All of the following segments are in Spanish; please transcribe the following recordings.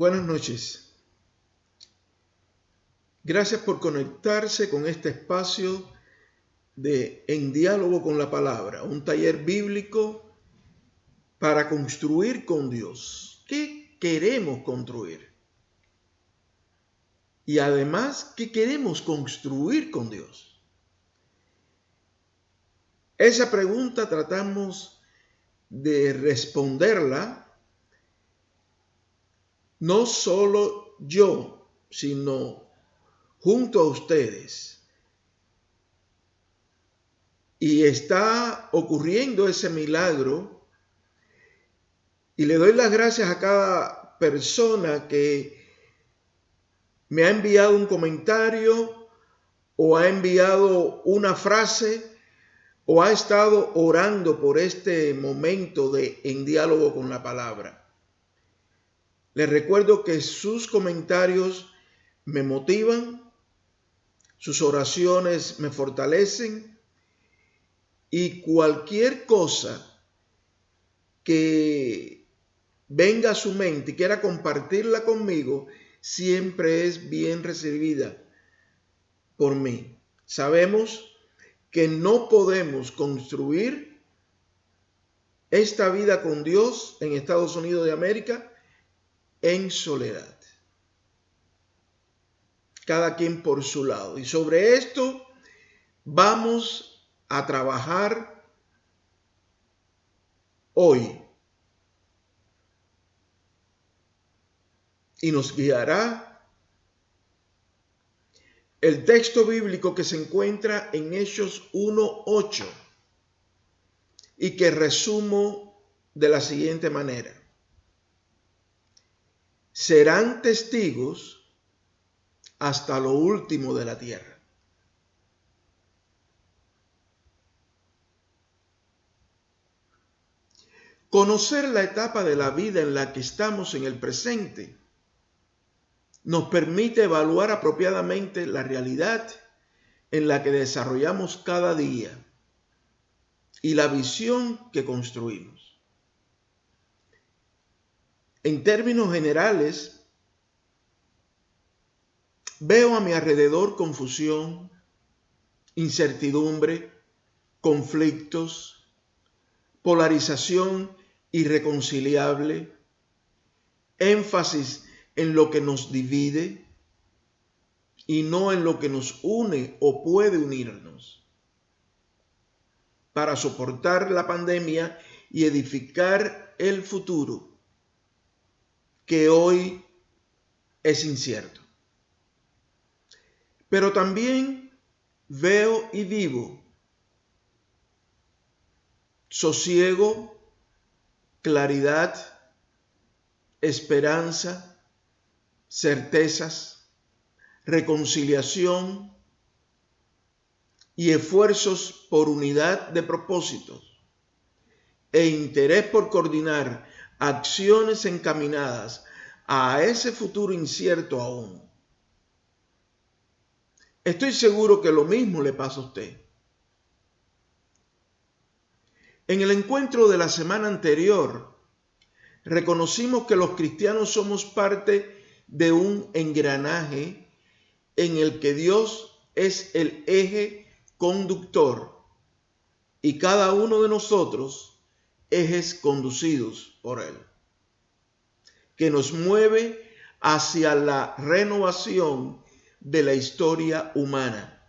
Buenas noches. Gracias por conectarse con este espacio de En Diálogo con la Palabra, un taller bíblico para construir con Dios. ¿Qué queremos construir? Y además, ¿qué queremos construir con Dios? Esa pregunta tratamos de responderla no solo yo, sino junto a ustedes. Y está ocurriendo ese milagro y le doy las gracias a cada persona que me ha enviado un comentario o ha enviado una frase o ha estado orando por este momento de En Diálogo con la Palabra. Les recuerdo que sus comentarios me motivan, sus oraciones me fortalecen y cualquier cosa que venga a su mente y quiera compartirla conmigo, siempre es bien recibida por mí. Sabemos que no podemos construir esta vida con Dios en Estados Unidos de América en soledad. Cada quien por su lado. Y sobre esto vamos a trabajar hoy. Y nos guiará el texto bíblico que se encuentra en Hechos 1:8 y que resumo de la siguiente manera. Serán testigos hasta lo último de la tierra. Conocer la etapa de la vida en la que estamos en el presente nos permite evaluar apropiadamente la realidad en la que desarrollamos cada día y la visión que construimos. En términos generales, veo a mi alrededor confusión, incertidumbre, conflictos, polarización irreconciliable, énfasis en lo que nos divide y no en lo que nos une o puede unirnos, para soportar la pandemia y edificar el futuro que hoy es incierto. Pero también veo y vivo sosiego, claridad, esperanza, certezas, reconciliación y esfuerzos por unidad de propósitos e interés por coordinar acciones encaminadas a ese futuro incierto aún. Estoy seguro que lo mismo le pasa a usted. En el encuentro de la semana anterior, reconocimos que los cristianos somos parte de un engranaje en el que Dios es el eje conductor y cada uno de nosotros ejes conducidos por Él, que nos mueve hacia la renovación de la historia humana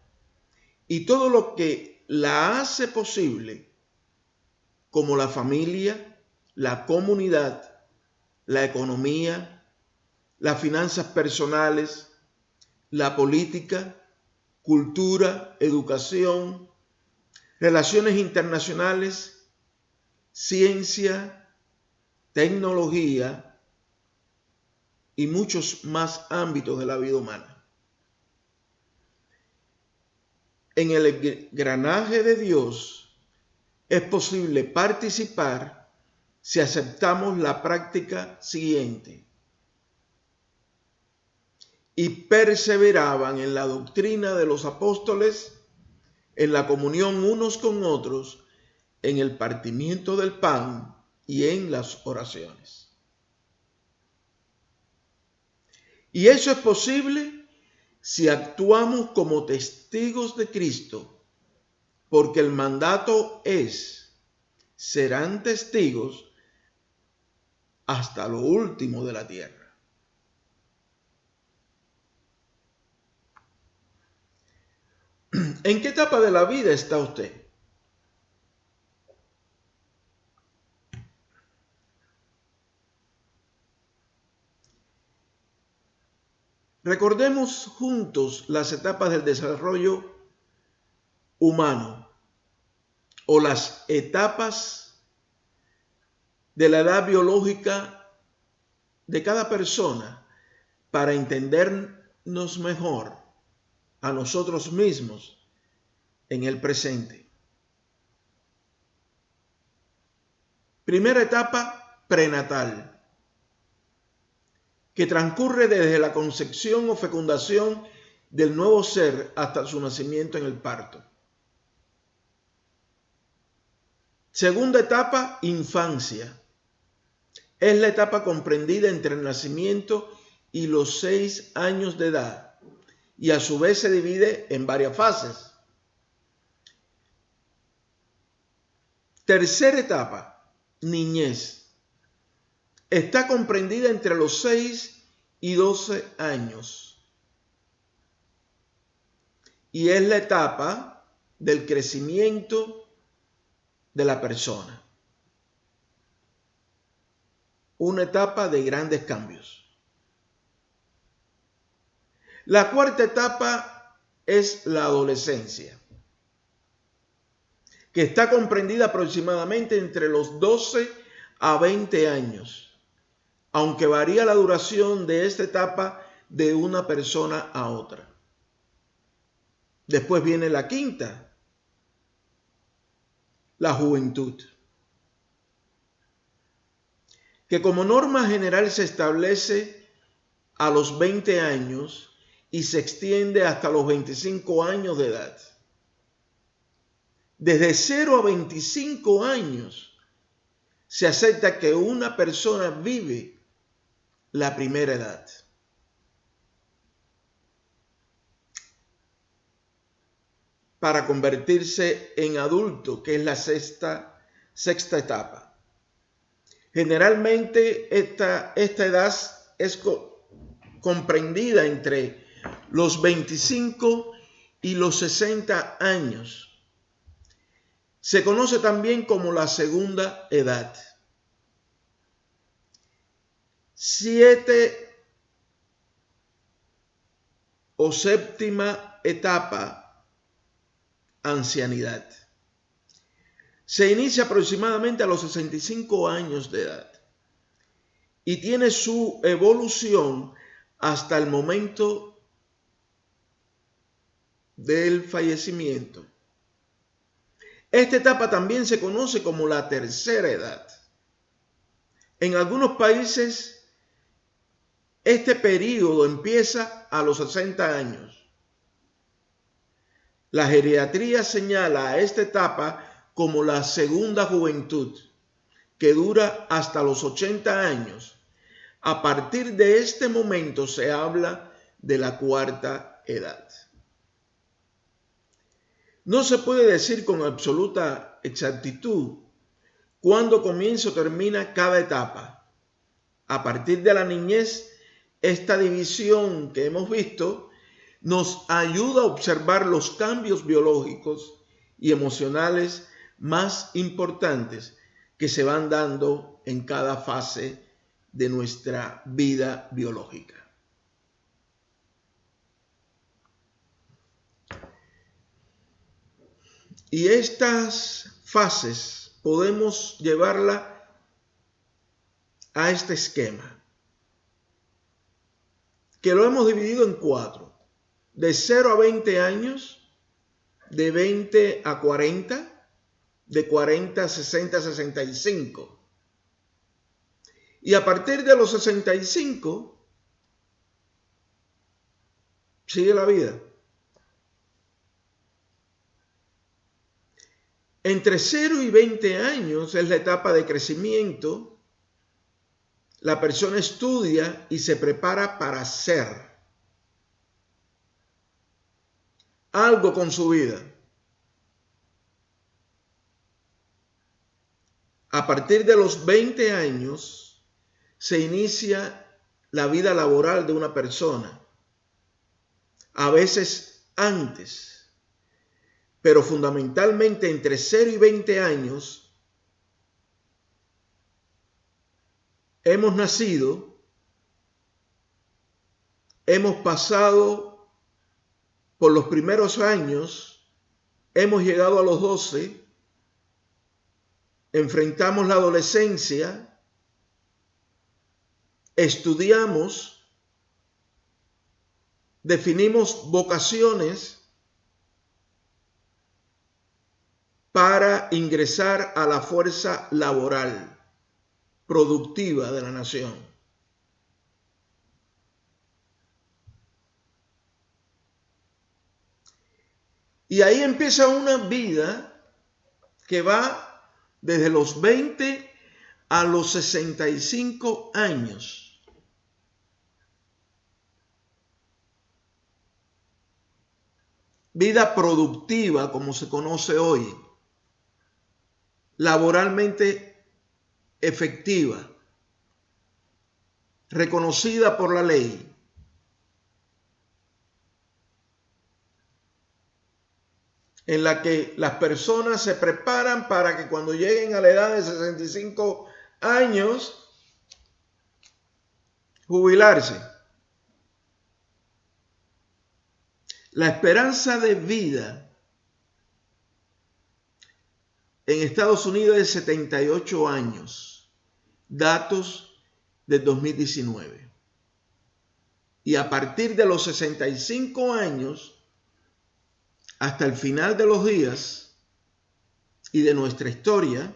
y todo lo que la hace posible, como la familia, la comunidad, la economía, las finanzas personales, la política, cultura, educación, relaciones internacionales, ciencia, tecnología y muchos más ámbitos de la vida humana. En el engranaje de Dios es posible participar si aceptamos la práctica siguiente. Y perseveraban en la doctrina de los apóstoles, en la comunión unos con otros, en el partimiento del pan y en las oraciones. Y eso es posible si actuamos como testigos de Cristo, porque el mandato es: serán testigos hasta lo último de la tierra. ¿En qué etapa de la vida está usted? Recordemos juntos las etapas del desarrollo humano o las etapas de la edad biológica de cada persona para entendernos mejor a nosotros mismos en el presente. Primera etapa, prenatal, que transcurre desde la concepción o fecundación del nuevo ser hasta su nacimiento en el parto. Segunda etapa, infancia. Es la etapa comprendida entre el nacimiento y los 6 años de edad, y a su vez se divide en varias fases. Tercera etapa, niñez. Está comprendida entre los 6 y 12 años, y es la etapa del crecimiento de la persona. Una etapa de grandes cambios. La cuarta etapa es la adolescencia, que está comprendida aproximadamente entre los 12 a 20 años, aunque varía la duración de esta etapa de una persona a otra. Después viene la quinta, la juventud, que como norma general se establece a los 20 años y se extiende hasta los 25 años de edad. Desde 0 a 25 años se acepta que una persona vive la primera edad. Para convertirse en adulto, que es la sexta etapa. Generalmente esta edad es comprendida entre los 25 y los 60 años. Se conoce también como la segunda edad. 7 o séptima etapa, ancianidad. Se inicia aproximadamente a los 65 años de edad y tiene su evolución hasta el momento del fallecimiento. Esta etapa también se conoce como la tercera edad. En algunos países, este periodo empieza a los 60 años. La geriatría señala a esta etapa como la segunda juventud, que dura hasta los 80 años. A partir de este momento se habla de la cuarta edad. No se puede decir con absoluta exactitud cuándo comienza o termina cada etapa. A partir de la niñez, esta división que hemos visto nos ayuda a observar los cambios biológicos y emocionales más importantes que se van dando en cada fase de nuestra vida biológica. Y estas fases podemos llevarla a este esquema, que lo hemos dividido en 4. De 0 a 20 años, de 20 a 40, de 40 a 60 a 65. Y a partir de los 65, sigue la vida. Entre 0 y 20 años es la etapa de crecimiento la persona estudia y se prepara para hacer algo con su vida. A partir de los 20 años se inicia la vida laboral de una persona. A veces antes, pero fundamentalmente entre 0 y 20 años, hemos nacido, hemos pasado por los primeros años, hemos llegado a los 12, enfrentamos la adolescencia, estudiamos, definimos vocaciones para ingresar a la fuerza laboral productiva de la nación. Y ahí empieza una vida que va desde los 20 a los 65 años. Vida productiva, como se conoce hoy, laboralmente efectiva, reconocida por la ley. En la que las personas se preparan para que cuando lleguen a la edad de 65 años, jubilarse. La esperanza de vida en Estados Unidos es 78 años, datos de 2019. Y a partir de los 65 años, hasta el final de los días y de nuestra historia,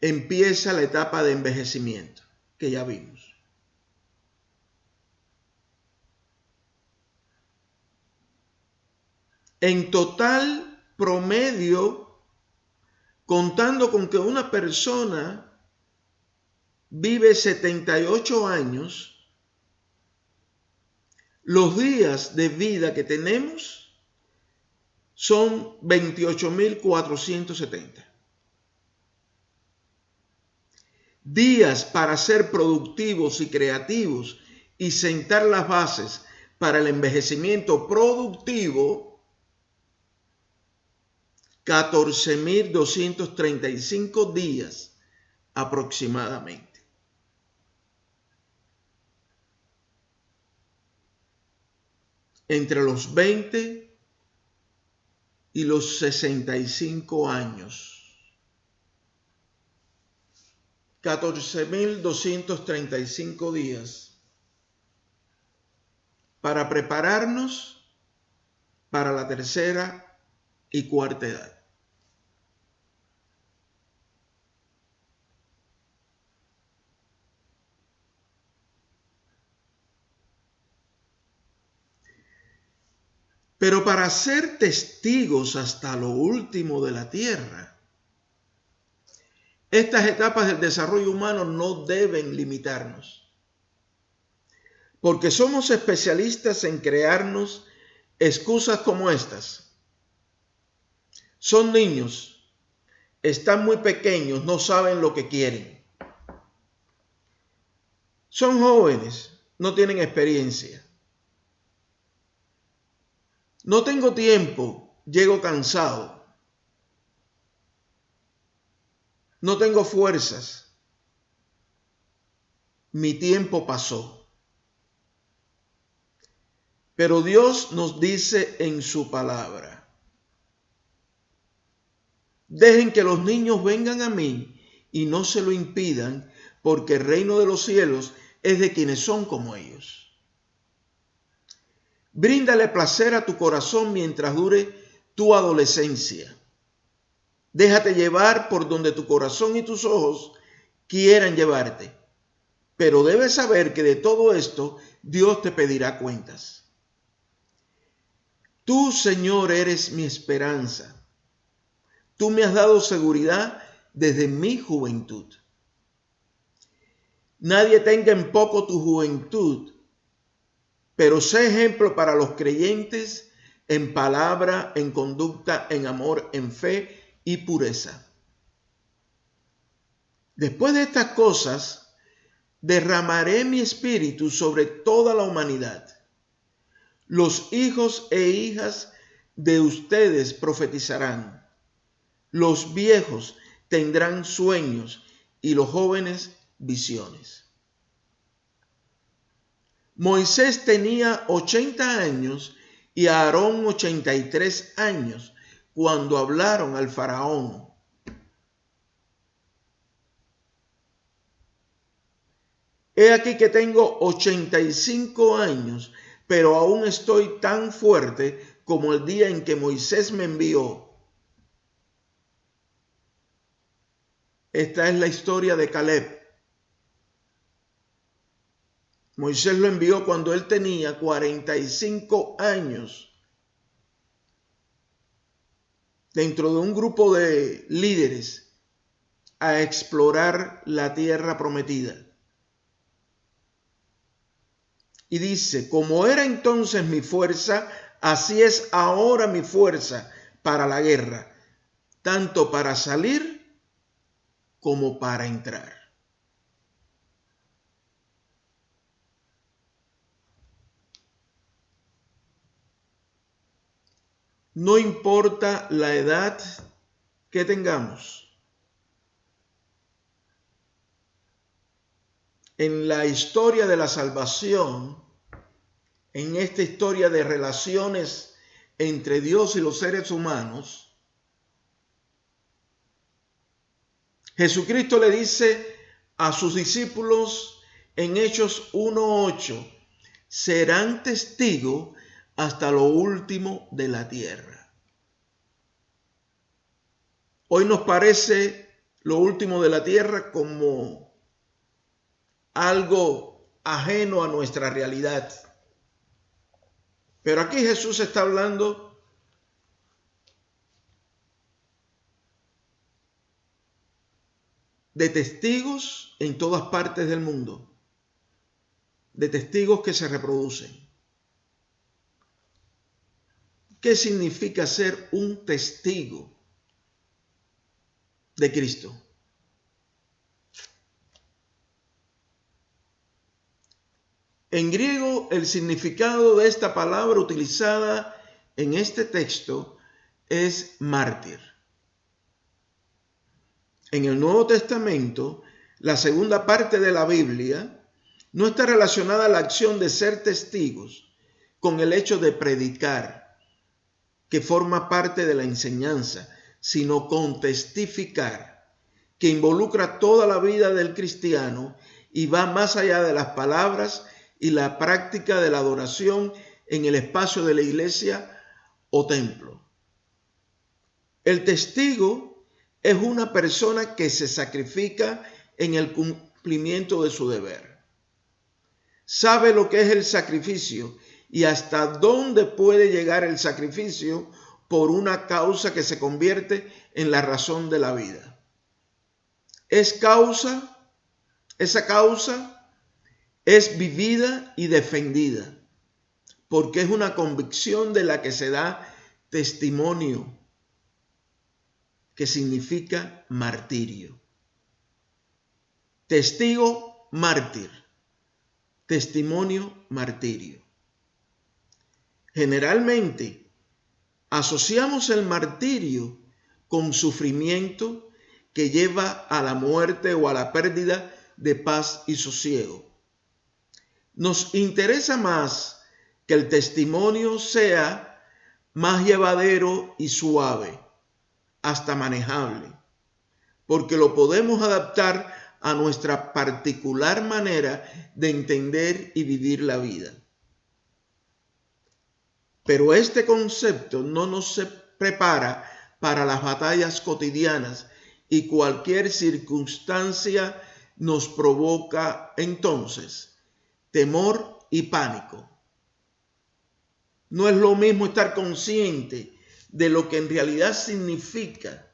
empieza la etapa de envejecimiento que ya vimos. En total promedio, contando con que una persona vive 78 años, los días de vida que tenemos son 28.470. Días para ser productivos y creativos y sentar las bases para el envejecimiento productivo, 14.235 días aproximadamente. Entre los 20 y los 65 años. 14.235 días para prepararnos para la tercera y cuarta edad. Pero para ser testigos hasta lo último de la tierra, estas etapas del desarrollo humano no deben limitarnos, porque somos especialistas en crearnos excusas como estas. Son niños, están muy pequeños, no saben lo que quieren. Son jóvenes, no tienen experiencia. No tengo tiempo, llego cansado. No tengo fuerzas. Mi tiempo pasó. Pero Dios nos dice en su palabra: dejen que los niños vengan a mí y no se lo impidan, porque el reino de los cielos es de quienes son como ellos. Bríndale placer a tu corazón mientras dure tu adolescencia. Déjate llevar por donde tu corazón y tus ojos quieran llevarte. Pero debes saber que de todo esto Dios te pedirá cuentas. Tú, Señor, eres mi esperanza. Tú me has dado seguridad desde mi juventud. Nadie tenga en poco tu juventud, pero sé ejemplo para los creyentes en palabra, en conducta, en amor, en fe y pureza. Después de estas cosas, derramaré mi espíritu sobre toda la humanidad. Los hijos e hijas de ustedes profetizarán. Los viejos tendrán sueños y los jóvenes visiones. Moisés tenía 80 años y Aarón 83 años cuando hablaron al faraón. He aquí que tengo 85 años, pero aún estoy tan fuerte como el día en que Moisés me envió. Esta es la historia de Caleb. Moisés lo envió cuando él tenía 45 años. Dentro de un grupo de líderes a explorar la tierra prometida. Y dice, como era entonces mi fuerza, así es ahora mi fuerza para la guerra, tanto para salir como para entrar. No importa la edad que tengamos. En la historia de la salvación, en esta historia de relaciones entre Dios y los seres humanos, Jesucristo le dice a sus discípulos en Hechos 1:8, serán testigos hasta lo último de la tierra. Hoy nos parece lo último de la tierra como algo ajeno a nuestra realidad. Pero aquí Jesús está hablando de testigos en todas partes del mundo, de testigos que se reproducen. ¿Qué significa ser un testigo de Cristo? En griego, el significado de esta palabra utilizada en este texto es mártir. En el Nuevo Testamento, la segunda parte de la Biblia no está relacionada a la acción de ser testigos con el hecho de predicar, que forma parte de la enseñanza, sino con testificar, que involucra toda la vida del cristiano y va más allá de las palabras y la práctica de la adoración en el espacio de la iglesia o templo. El testigo es una persona que se sacrifica en el cumplimiento de su deber. Sabe lo que es el sacrificio y hasta dónde puede llegar el sacrificio por una causa que se convierte en la razón de la vida. Esa causa es vivida y defendida, porque es una convicción de la que se da testimonio, que significa martirio. Testigo, mártir. Testimonio, martirio. Generalmente asociamos el martirio con sufrimiento que lleva a la muerte o a la pérdida de paz y sosiego. Nos interesa más que el testimonio sea más llevadero y suave, hasta manejable, porque lo podemos adaptar a nuestra particular manera de entender y vivir la vida. Pero este concepto no nos prepara para las batallas cotidianas y cualquier circunstancia nos provoca entonces temor y pánico. No es lo mismo estar consciente de lo que en realidad significa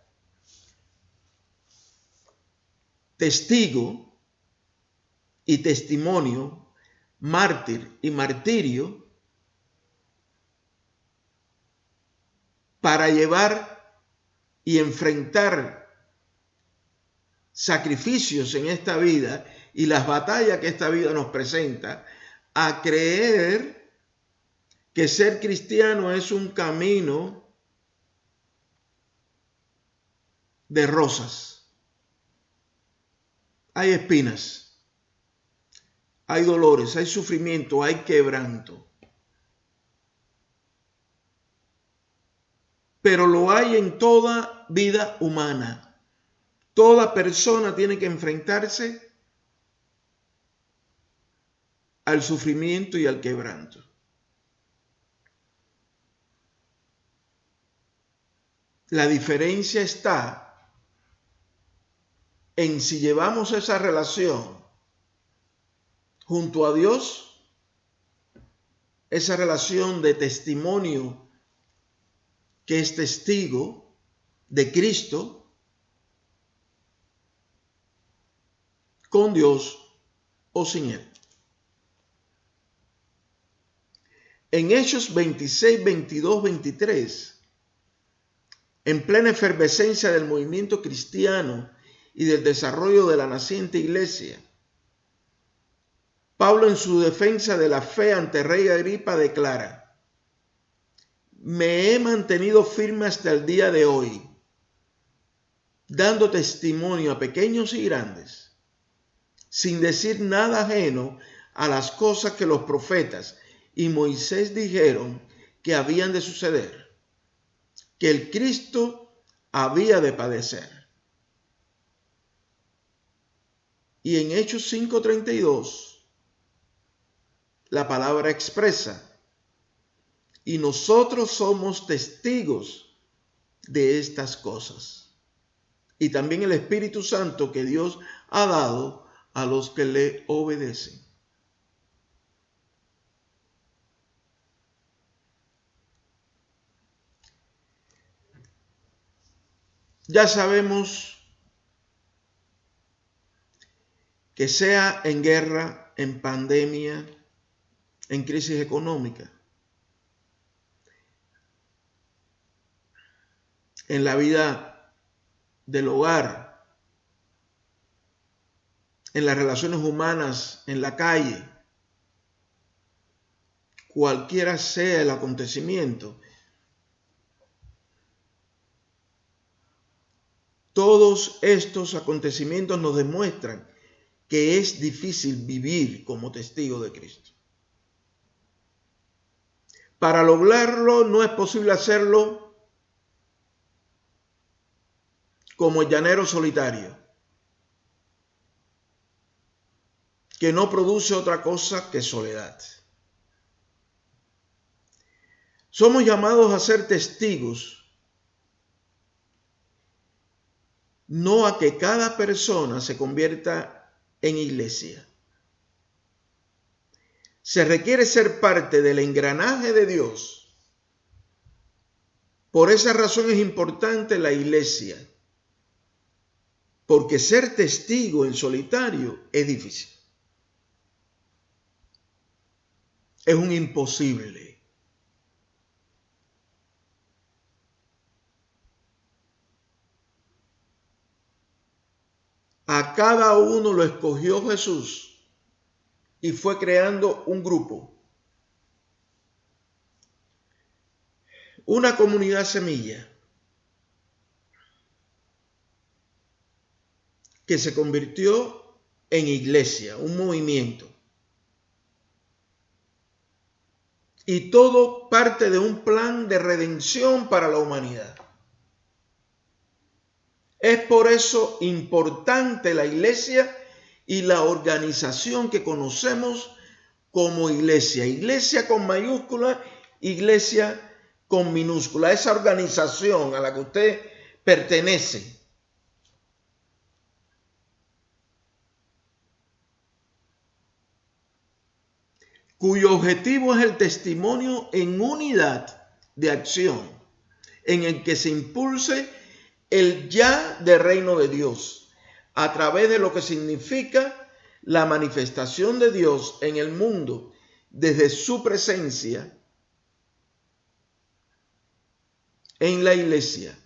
testigo y testimonio, mártir y martirio, para llevar y enfrentar sacrificios en esta vida y las batallas que esta vida nos presenta, a creer que ser cristiano es un camino de rosas. Hay espinas, hay dolores, hay sufrimiento, hay quebranto. Pero lo hay en toda vida humana. Toda persona tiene que enfrentarse al sufrimiento y al quebranto. La diferencia está en si llevamos esa relación junto a Dios, esa relación de testimonio que es testigo de Cristo con Dios o sin Él. En Hechos 26, 22, 23, en plena efervescencia del movimiento cristiano y del desarrollo de la naciente iglesia, Pablo, en su defensa de la fe ante Rey Agripa, declara: me he mantenido firme hasta el día de hoy, dando testimonio a pequeños y grandes, sin decir nada ajeno a las cosas que los profetas y Moisés dijeron que habían de suceder, que el Cristo había de padecer. Y en Hechos 5:32, la palabra expresa: y nosotros somos testigos de estas cosas. Y también el Espíritu Santo que Dios ha dado a los que le obedecen. Ya sabemos que sea en guerra, en pandemia, en crisis económica, en la vida del hogar, en las relaciones humanas, en la calle, cualquiera sea el acontecimiento, todos estos acontecimientos nos demuestran que es difícil vivir como testigo de Cristo. Para lograrlo no es posible hacerlo como el llanero solitario, que no produce otra cosa que soledad. Somos llamados a ser testigos, no a que cada persona se convierta en iglesia. Se requiere ser parte del engranaje de Dios. Por esa razón es importante la iglesia, porque ser testigo en solitario es difícil. Es un imposible. A cada uno lo escogió Jesús y fue creando un grupo, una comunidad semilla que se convirtió en iglesia, un movimiento. Y todo parte de un plan de redención para la humanidad. Es por eso importante la iglesia y la organización que conocemos como iglesia. Iglesia con mayúscula, iglesia con minúscula. Esa organización a la que usted pertenece. Cuyo objetivo es el testimonio en unidad de acción, en el que se impulse el ya de reino de Dios, a través de lo que significa la manifestación de Dios en el mundo desde su presencia en la iglesia.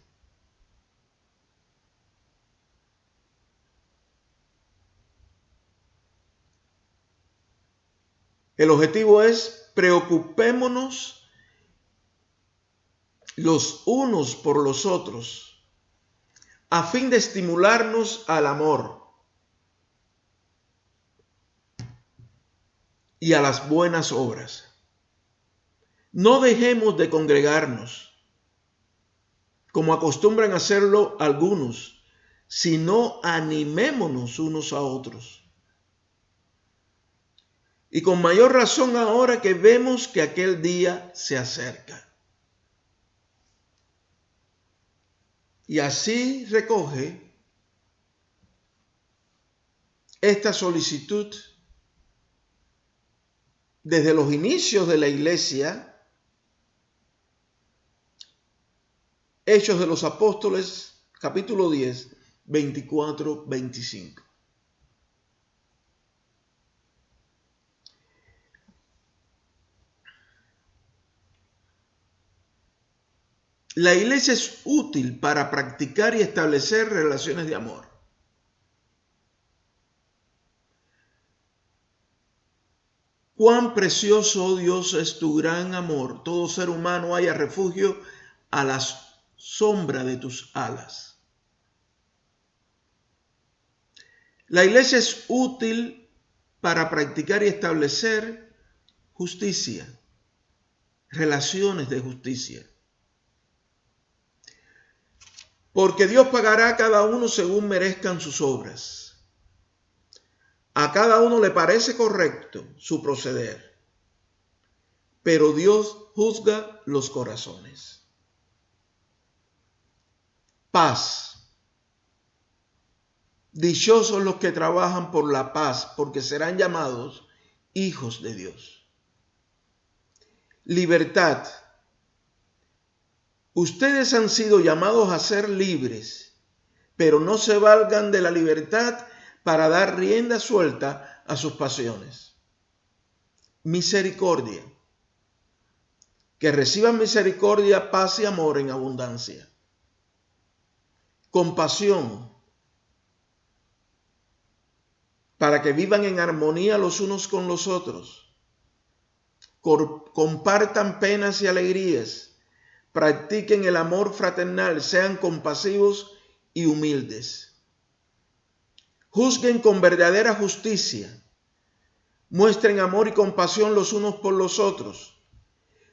El objetivo es preocupémonos los unos por los otros a fin de estimularnos al amor y a las buenas obras. No dejemos de congregarnos, como acostumbran hacerlo algunos, sino animémonos unos a otros. Y con mayor razón ahora que vemos que aquel día se acerca. Y así recoge esta solicitud desde los inicios de la iglesia, Hechos de los Apóstoles, capítulo 10, 24-25. La iglesia es útil para practicar y establecer relaciones de amor. Cuán precioso, oh Dios, es tu gran amor. Todo ser humano haya refugio a la sombra de tus alas. La iglesia es útil para practicar y establecer justicia, relaciones de justicia. Porque Dios pagará a cada uno según merezcan sus obras. A cada uno le parece correcto su proceder, pero Dios juzga los corazones. Paz. Dichosos los que trabajan por la paz, porque serán llamados hijos de Dios. Libertad. Ustedes han sido llamados a ser libres, pero no se valgan de la libertad para dar rienda suelta a sus pasiones. Misericordia. Que reciban misericordia, paz y amor en abundancia. Compasión. Para que vivan en armonía los unos con los otros. Compartan penas y alegrías. Practiquen el amor fraternal, sean compasivos y humildes. Juzguen con verdadera justicia. Muestren amor y compasión los unos por los otros.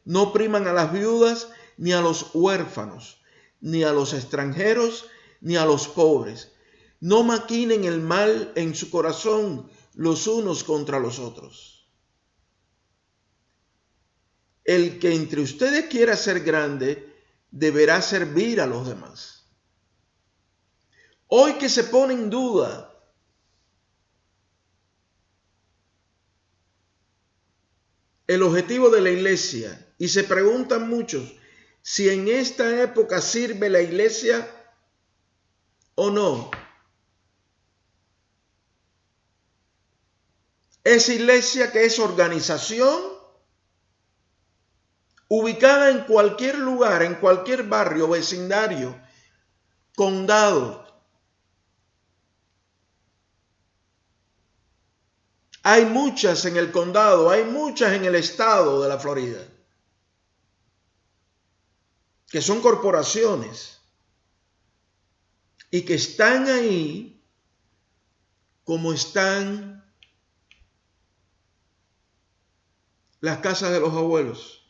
No opriman a las viudas, ni a los huérfanos, ni a los extranjeros, ni a los pobres. No maquinen el mal en su corazón los unos contra los otros. El que entre ustedes quiera ser grande, deberá servir a los demás. Hoy que se pone en duda el objetivo de la iglesia y se preguntan muchos si en esta época sirve la iglesia o no. Esa iglesia que es organización ubicada en cualquier lugar, en cualquier barrio, vecindario, condado. Hay muchas en el condado, hay muchas en el estado de la Florida, que son corporaciones y que están ahí como están las casas de los abuelos,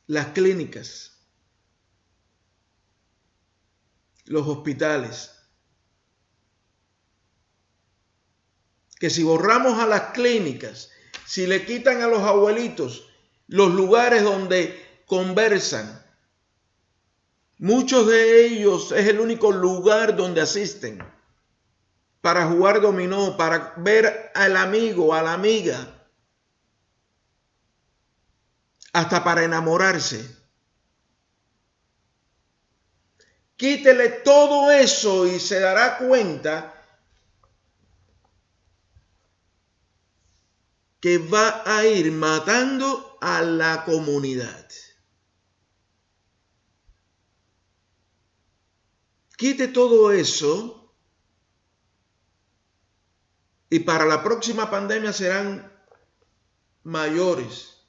las clínicas, los hospitales. Que si borramos a las clínicas, si le quitan a los abuelitos los lugares donde conversan, muchos de ellos es el único lugar donde asisten para jugar dominó, para ver al amigo, a la amiga, hasta para enamorarse. Quítele todo eso y se dará cuenta que va a ir matando a la comunidad. Quite todo eso y para la próxima pandemia serán mayores,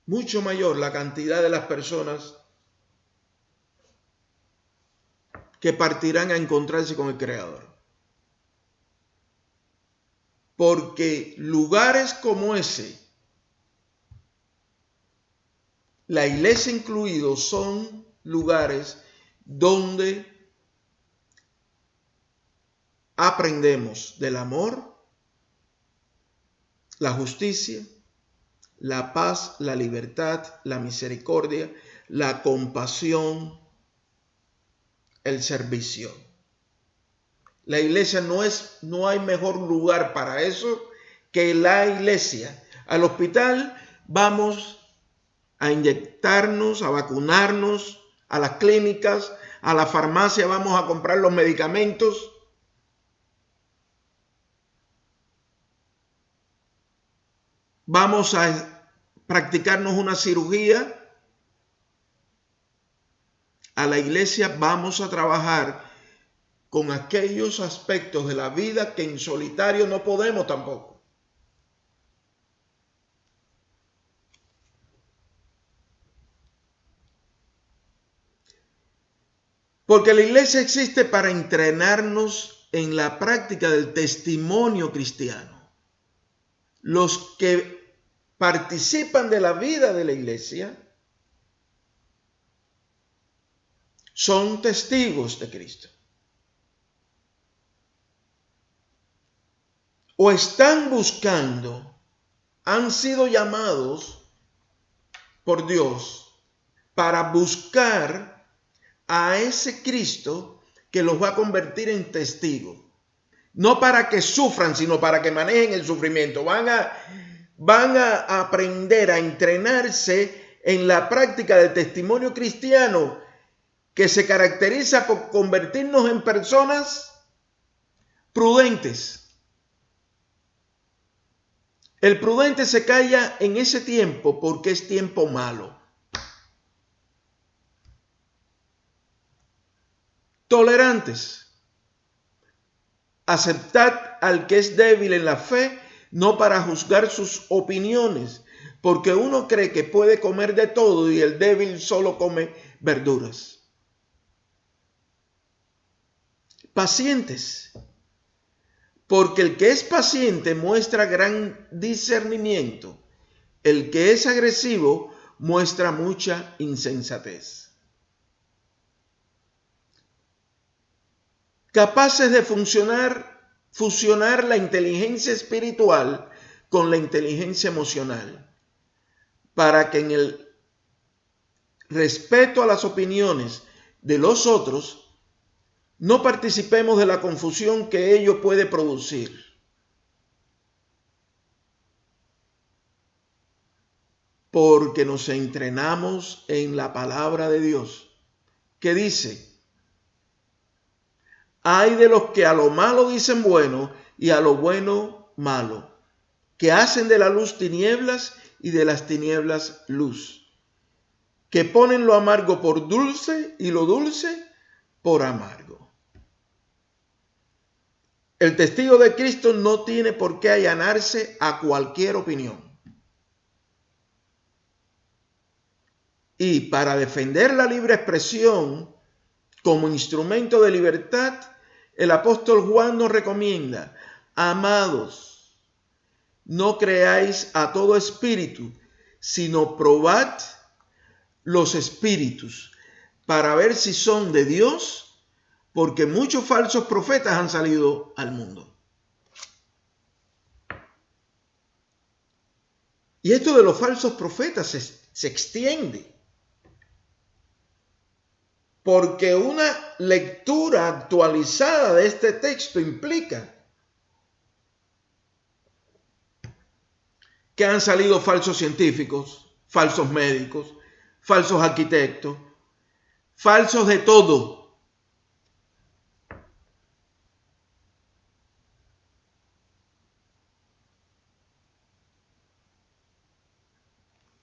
mucho mayor la cantidad de las personas que partirán a encontrarse con el Creador. Porque lugares como ese, la iglesia incluido, son lugares donde aprendemos del amor, la justicia, la paz, la libertad, la misericordia, la compasión, el servicio. La iglesia no hay mejor lugar para eso que la iglesia. Al hospital vamos a inyectarnos, a vacunarnos, a las clínicas, a la farmacia vamos a comprar los medicamentos. Vamos a practicarnos una cirugía. A la iglesia vamos a trabajar con aquellos aspectos de la vida que en solitario no podemos tampoco. Porque la iglesia existe para entrenarnos en la práctica del testimonio cristiano. Los que participan de la vida de la iglesia son testigos de Cristo. O están buscando, han sido llamados por Dios para buscar a ese Cristo que los va a convertir en testigos. No para que sufran, sino para que manejen el sufrimiento. Van a aprender a entrenarse en la práctica del testimonio cristiano que se caracteriza por convertirnos en personas prudentes. El prudente se calla en ese tiempo porque es tiempo malo. Tolerantes. Aceptad al que es débil en la fe, no para juzgar sus opiniones, porque uno cree que puede comer de todo y el débil solo come verduras. Pacientes. Porque el que es paciente muestra gran discernimiento. El que es agresivo muestra mucha insensatez. Capaces de fusionar la inteligencia espiritual con la inteligencia emocional, para que en el respeto a las opiniones de los otros no participemos de la confusión que ello puede producir. Porque nos entrenamos en la palabra de Dios, que dice: hay de los que a lo malo dicen bueno y a lo bueno malo, que hacen de la luz tinieblas y de las tinieblas luz, que ponen lo amargo por dulce y lo dulce por amargo. El testigo de Cristo no tiene por qué allanarse a cualquier opinión. Y para defender la libre expresión como instrumento de libertad, el apóstol Juan nos recomienda: amados, no creáis a todo espíritu, sino probad los espíritus para ver si son de Dios, porque muchos falsos profetas han salido al mundo. Y esto de los falsos profetas se extiende, porque una lectura actualizada de este texto implica que han salido falsos científicos, falsos médicos, falsos arquitectos, falsos de todo.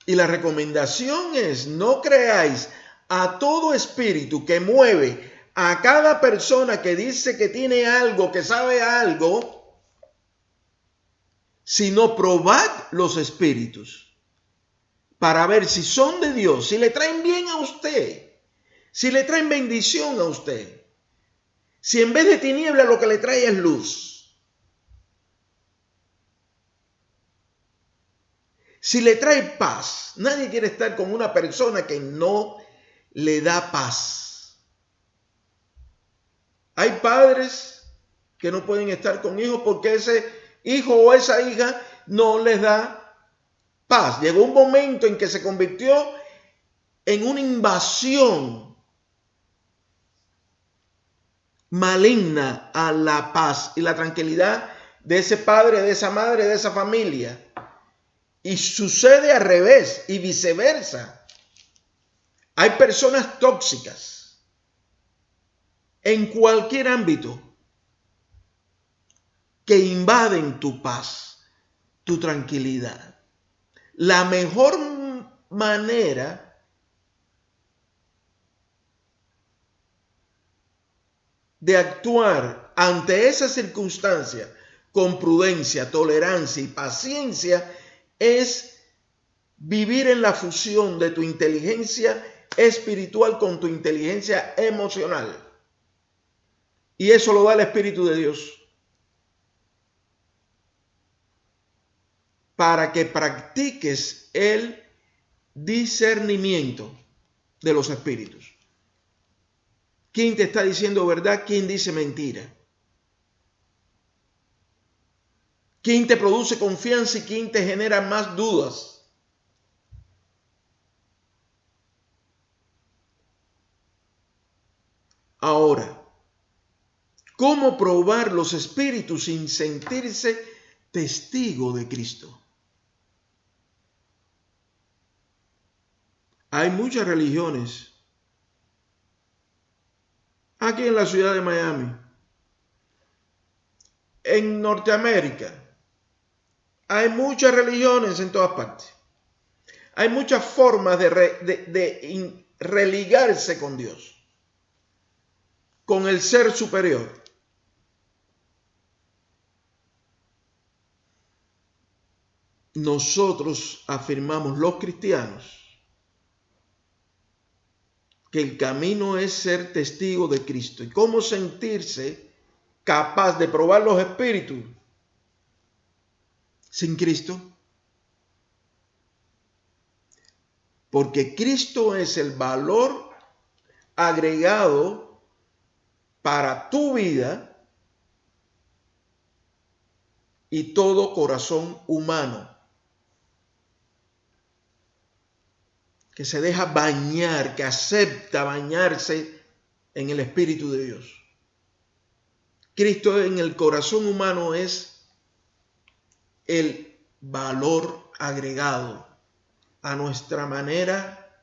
Y la recomendación es: no creáis a todo espíritu que mueve a cada persona que dice que tiene algo, que sabe algo, sino probad los espíritus para ver si son de Dios, si le traen bien a usted, si le traen bendición a usted, si en vez de tiniebla lo que le trae es luz, si le trae paz. Nadie quiere estar con una persona que no le da paz. Hay padres que no pueden estar con hijos porque ese hijo o esa hija no les da paz. Llegó un momento en que se convirtió en una invasión maligna a la paz y la tranquilidad de ese padre, de esa madre, de esa familia. Y sucede al revés y viceversa. Hay personas tóxicas en cualquier ámbito que invaden tu paz, tu tranquilidad. La mejor manera de actuar ante esa circunstancia con prudencia, tolerancia y paciencia es vivir en la fusión de tu inteligencia espiritual con tu inteligencia emocional. Y eso lo da el Espíritu de Dios, para que practiques el discernimiento de los espíritus. ¿Quién te está diciendo verdad? ¿Quién dice mentira? ¿Quién te produce confianza y quién te genera más dudas? Ahora, ¿cómo probar los espíritus sin sentirse testigo de Cristo? Hay muchas religiones aquí en la ciudad de Miami, en Norteamérica. Hay muchas religiones en todas partes. Hay muchas formas de religarse con Dios, con el ser superior. Nosotros afirmamos, los cristianos, que el camino es ser testigo de Cristo. ¿Y cómo sentirse capaz de probar los espíritus sin Cristo? Porque Cristo es el valor agregado para tu vida y todo corazón humano que se deja bañar, que acepta bañarse en el Espíritu de Dios. Cristo en el corazón humano es el valor agregado a nuestra manera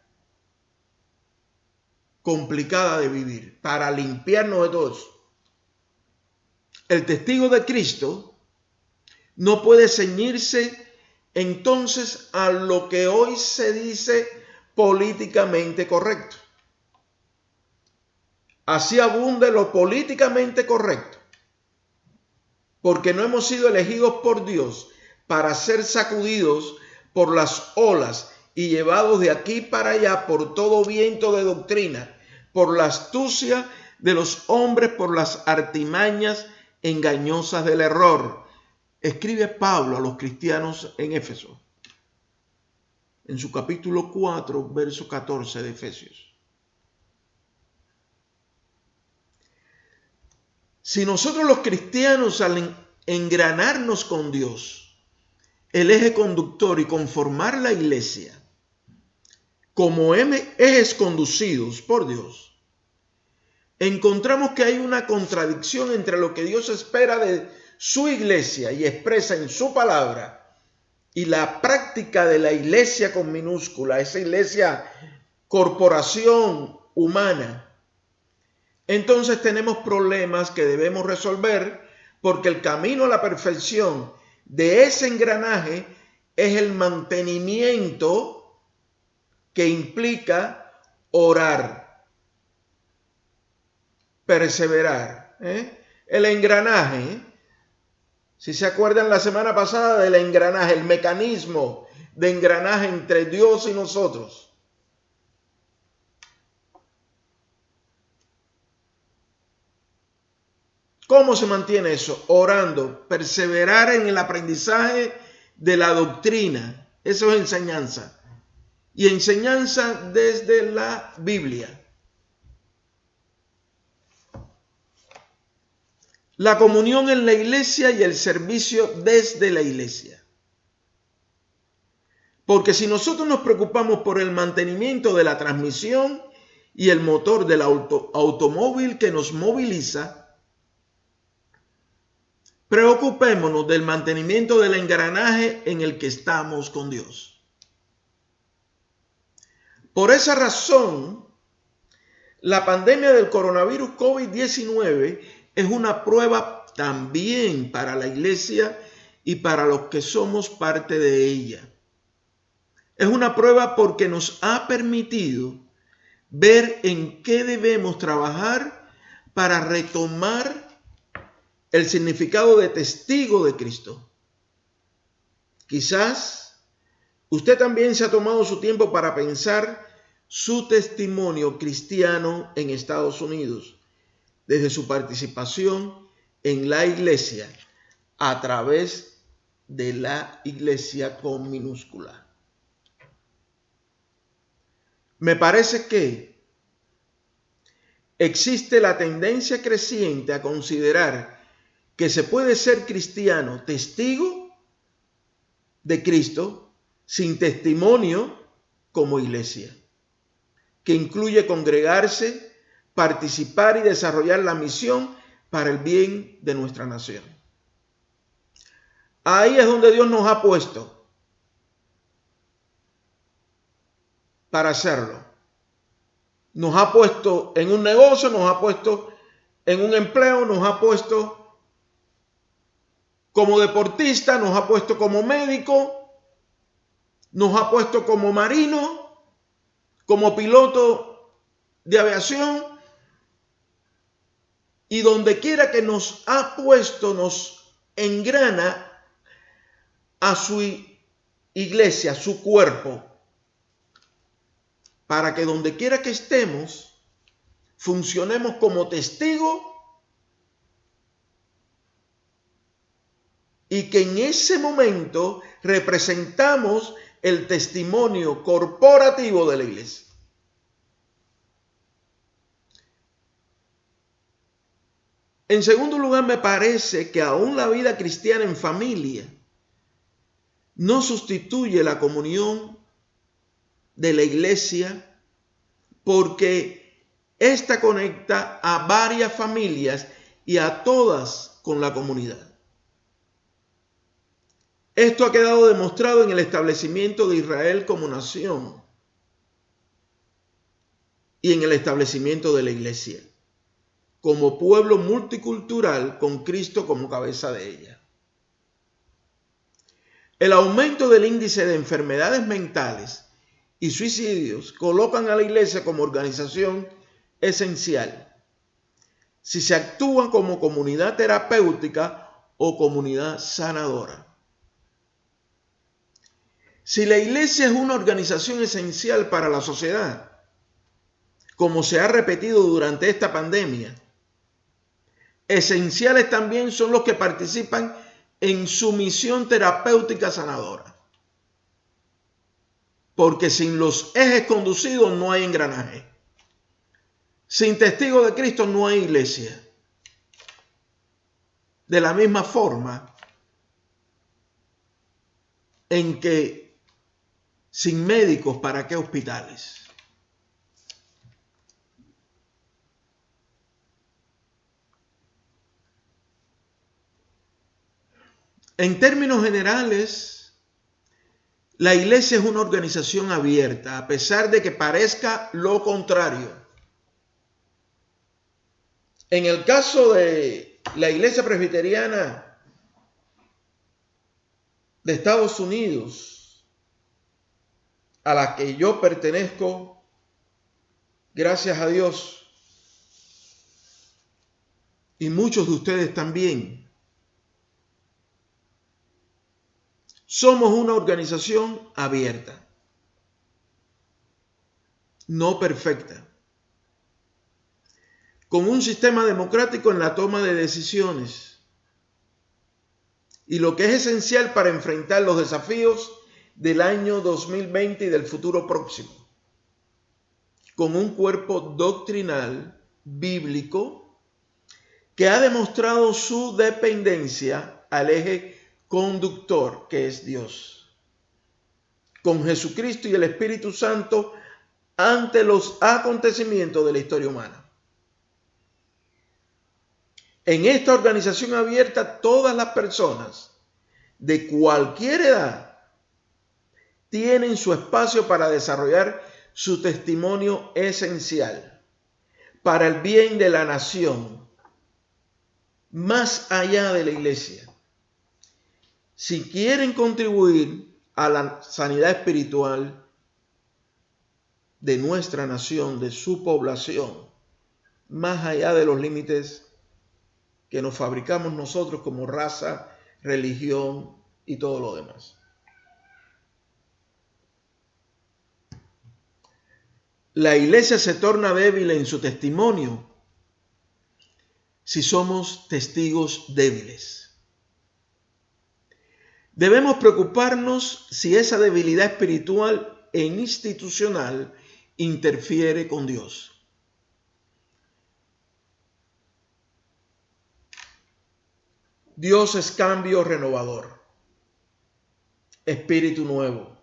complicada de vivir, para limpiarnos de todo eso. El testigo de Cristo no puede ceñirse entonces a lo que hoy se dice políticamente correcto. Así abunde lo políticamente correcto, porque no hemos sido elegidos por Dios para ser sacudidos por las olas y llevados de aquí para allá por todo viento de doctrina, por la astucia de los hombres, por las artimañas engañosas del error. Escribe Pablo a los cristianos en Éfeso, en su capítulo 4, verso 14 de Efesios. Si nosotros los cristianos, al engranarnos con Dios, el eje conductor, y conformar la iglesia como ejes conducidos por Dios, encontramos que hay una contradicción entre lo que Dios espera de su iglesia y expresa en su palabra, y la práctica de la iglesia con minúscula, esa iglesia corporación humana. Entonces tenemos problemas que debemos resolver, porque el camino a la perfección de ese engranaje es el mantenimiento que implica orar, perseverar. El engranaje, si se acuerdan la semana pasada del engranaje, el mecanismo de engranaje entre Dios y nosotros. ¿Cómo se mantiene eso? Orando, perseverar en el aprendizaje de la doctrina. Eso es enseñanza. Y enseñanza desde la Biblia. La comunión en la iglesia y el servicio desde la iglesia. Porque si nosotros nos preocupamos por el mantenimiento de la transmisión y el motor del automóvil que nos moviliza, preocupémonos del mantenimiento del engranaje en el que estamos con Dios. Por esa razón, la pandemia del coronavirus COVID-19 es una prueba también para la iglesia y para los que somos parte de ella. Es una prueba porque nos ha permitido ver en qué debemos trabajar para retomar el significado de testigo de Cristo. Quizás usted también se ha tomado su tiempo para pensar su testimonio cristiano en Estados Unidos, desde su participación en la iglesia a través de la iglesia con minúscula. Me parece que existe la tendencia creciente a considerar que se puede ser cristiano, testigo de Cristo, sin testimonio como iglesia, que incluye congregarse, participar y desarrollar la misión para el bien de nuestra nación. Ahí es donde Dios nos ha puesto para hacerlo. Nos ha puesto en un negocio, nos ha puesto en un empleo, nos ha puesto como deportista, nos ha puesto como médico, nos ha puesto como marino, como piloto de aviación, y donde quiera que nos ha puesto, nos engrana a su iglesia, a su cuerpo, para que donde quiera que estemos, funcionemos como testigos y que en ese momento representamos el testimonio corporativo de la iglesia. En segundo lugar, me parece que aún la vida cristiana en familia no sustituye la comunión de la iglesia, porque ésta conecta a varias familias y a todas con la comunidad. Esto ha quedado demostrado en el establecimiento de Israel como nación y en el establecimiento de la iglesia, como pueblo multicultural con Cristo como cabeza de ella. El aumento del índice de enfermedades mentales y suicidios colocan a la iglesia como organización esencial si se actúa como comunidad terapéutica o comunidad sanadora. Si la iglesia es una organización esencial para la sociedad, como se ha repetido durante esta pandemia, esenciales también son los que participan en su misión terapéutica sanadora. Porque sin los ejes conducidos no hay engranaje. Sin testigos de Cristo no hay iglesia. De la misma forma en que sin médicos, ¿para qué hospitales? En términos generales, la iglesia es una organización abierta, a pesar de que parezca lo contrario. En el caso de la iglesia presbiteriana de Estados Unidos, a la que yo pertenezco, gracias a Dios, y muchos de ustedes también, somos una organización abierta, no perfecta, con un sistema democrático en la toma de decisiones y lo que es esencial para enfrentar los desafíos del año 2020 y del futuro próximo, con un cuerpo doctrinal bíblico que ha demostrado su dependencia al eje conductor que es Dios, con Jesucristo y el Espíritu Santo ante los acontecimientos de la historia humana. En esta organización abierta, todas las personas de cualquier edad tienen su espacio para desarrollar su testimonio esencial para el bien de la nación, más allá de la iglesia. Si quieren contribuir a la sanidad espiritual de nuestra nación, de su población, más allá de los límites que nos fabricamos nosotros como raza, religión y todo lo demás. La iglesia se torna débil en su testimonio si somos testigos débiles. Debemos preocuparnos si esa debilidad espiritual e institucional interfiere con Dios. Dios es cambio renovador, espíritu nuevo,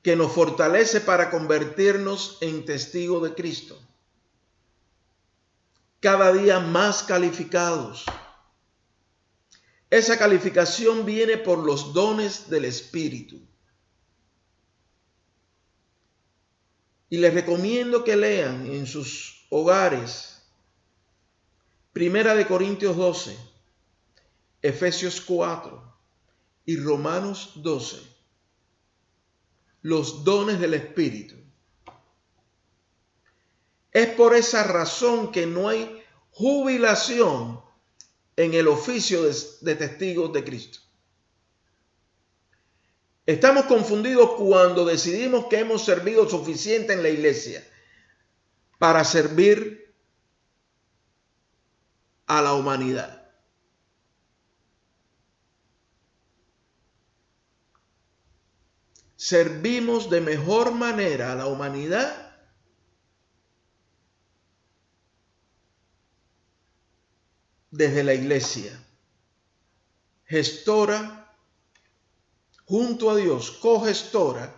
que nos fortalece para convertirnos en testigos de Cristo, cada día más calificados. Esa calificación viene por los dones del Espíritu. Y les recomiendo que lean en sus hogares 1 Corintios 12, Efesios 4 y Romanos 12, los dones del Espíritu. Es por esa razón que no hay jubilación en el oficio de testigos de Cristo. Estamos confundidos cuando decidimos que hemos servido suficiente en la iglesia para servir a la humanidad. Servimos de mejor manera a la humanidad desde la iglesia, gestora junto a Dios, cogestora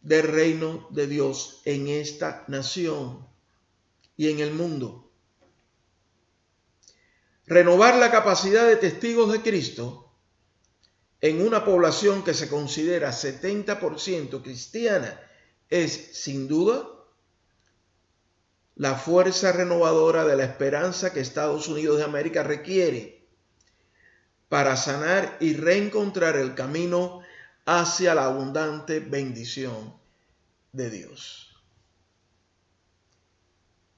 del reino de Dios en esta nación y en el mundo. Renovar la capacidad de testigos de Cristo en una población que se considera 70% cristiana es, sin duda, la fuerza renovadora de la esperanza que Estados Unidos de América requiere para sanar y reencontrar el camino hacia la abundante bendición de Dios.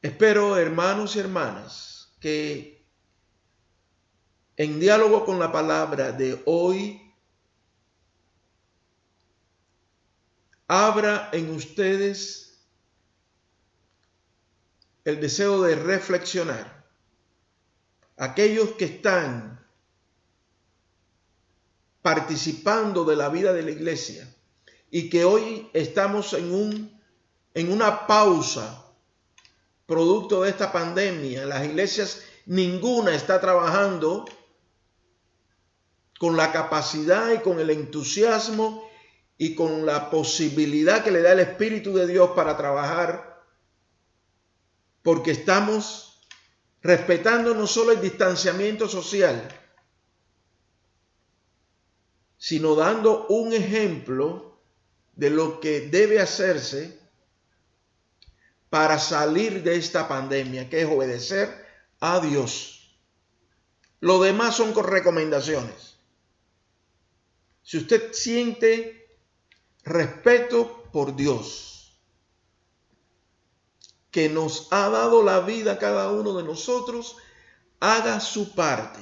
Espero, hermanos y hermanas, que en diálogo con la palabra de hoy abra en ustedes el deseo de reflexionar. Aquellos que están participando de la vida de la iglesia y que hoy estamos en una pausa producto de esta pandemia. Las iglesias, ninguna está trabajando con la capacidad y con el entusiasmo y con la posibilidad que le da el Espíritu de Dios para trabajar, porque estamos respetando no solo el distanciamiento social, sino dando un ejemplo de lo que debe hacerse para salir de esta pandemia, que es obedecer a Dios. Lo demás son recomendaciones. Si usted siente respeto por Dios, que nos ha dado la vida a cada uno de nosotros, haga su parte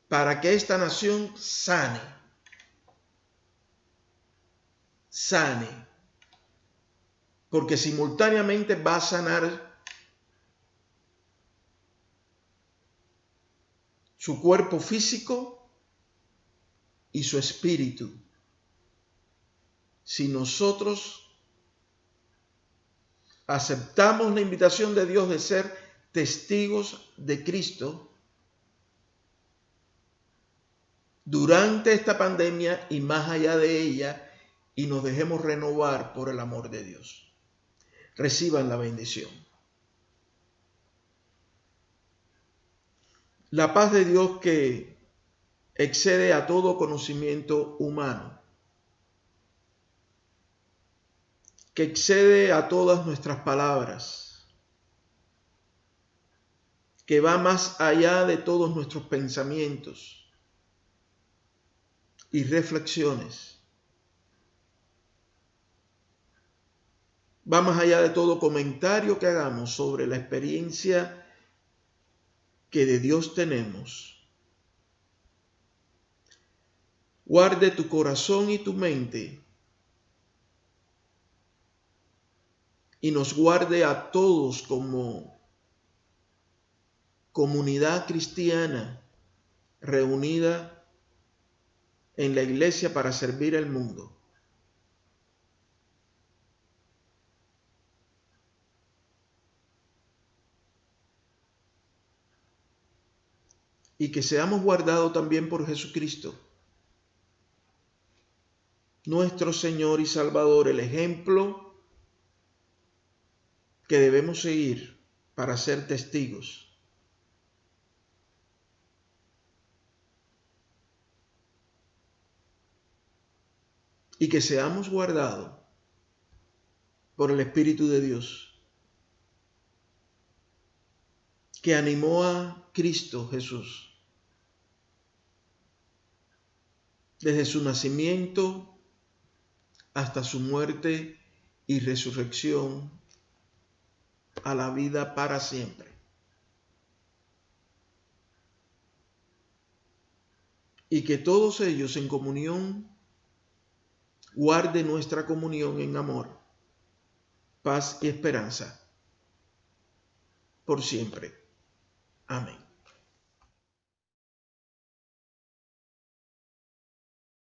para que esta nación sane, porque simultáneamente va a sanar su cuerpo físico y su espíritu. Si nosotros aceptamos la invitación de Dios de ser testigos de Cristo durante esta pandemia y más allá de ella, y nos dejemos renovar por el amor de Dios. Reciban la bendición. La paz de Dios, que excede a todo conocimiento humano, que excede a todas nuestras palabras, que va más allá de todos nuestros pensamientos y reflexiones, va más allá de todo comentario que hagamos sobre la experiencia que de Dios tenemos. Guarde tu corazón y tu mente, y nos guarde a todos como comunidad cristiana reunida en la iglesia para servir al mundo. Y que seamos guardados también por Jesucristo, nuestro Señor y Salvador, el ejemplo que debemos seguir para ser testigos. Y que seamos guardados por el Espíritu de Dios, que animó a Cristo Jesús desde su nacimiento hasta su muerte y resurrección a la vida para siempre. Y que todos ellos en comunión guarden nuestra comunión en amor, paz y esperanza por siempre. Amén.